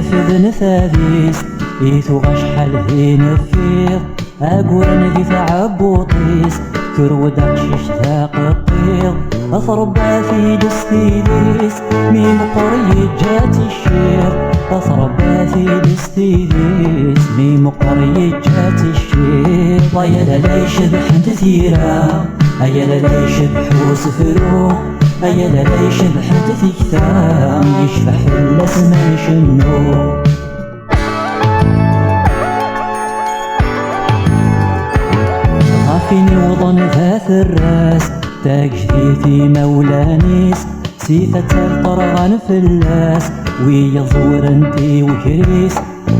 يفذن ثابيس إيثو غشحال ذي نفير أقول ذي ثعب وطيس كرو دقشش ثاق الطير أثربا في دستيديس ميم قرية جات الشير أثربا في دستيديس ميم قرية جات الشير ضيلا لي شبح تثيرا أيلا لي شبح وسفرو أيلا لي شبح تثيكتا يشبح في الأسمان شنو غافيني وضن ذات الراس تاج جديثي مولانيس سيفة الطرغان في اللاس ويظور انتي وكريس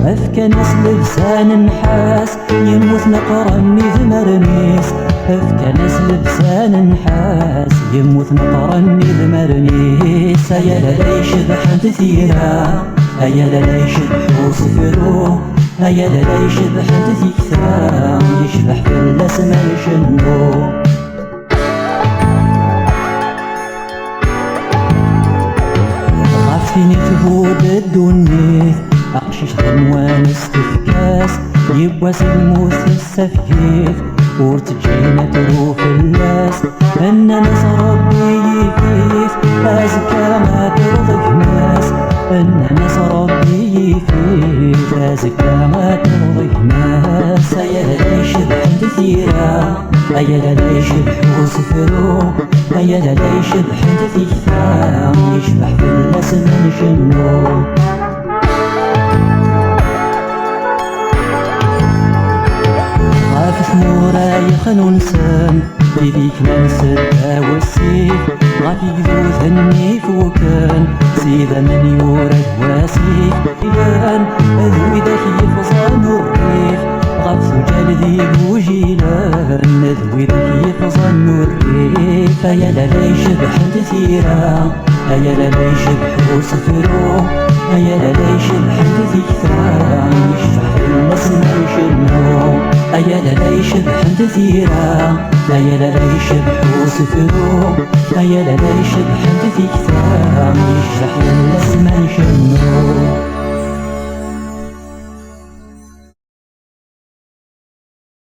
أفكى ناس لبسان نحاس يموت نقرني ذمرنيس أفكى ناس لبسان نحاس يموت نقرني ذمرنيس أيلا لي شبح تثيرا أيلا لي شبح وصفرو أيلا لي شبح تثيكتا يشبح في الأسمان شنو غافيني تهود الدنيا أقشش ضموان استفكاس يبواس الموت السفكيف ورتجينا تروف اللاس أن ناس ربي يفيف أزكى ما ترضك ناس أن ناس ربي يفيف أزكى ما ترضك ناس أيلا لي شبح تثيرا أيلا لي شبح وصفرو أيلا لي شبح تثيكتا يشبح في الأسمان شنو غافف نورا يخنون سام بذيك ننسد والسيف غافي ذو ثني فوكان سيذا من يورد واسيف إلان أذوي ذاك يفصان الريف غافث جال ذي بوجيلان أذوي ذاك يفصان الريف أيلا لي شبح تثيرا أيلا لي شبح وصفرو أيلا لي شبح تثيكتا يشبح في الأسمان شنو أيلا لي شبح تثيرا أيلا لي شبح وصفرو أيلا لي شبح تثيكتا يشبح في الأسمان شنو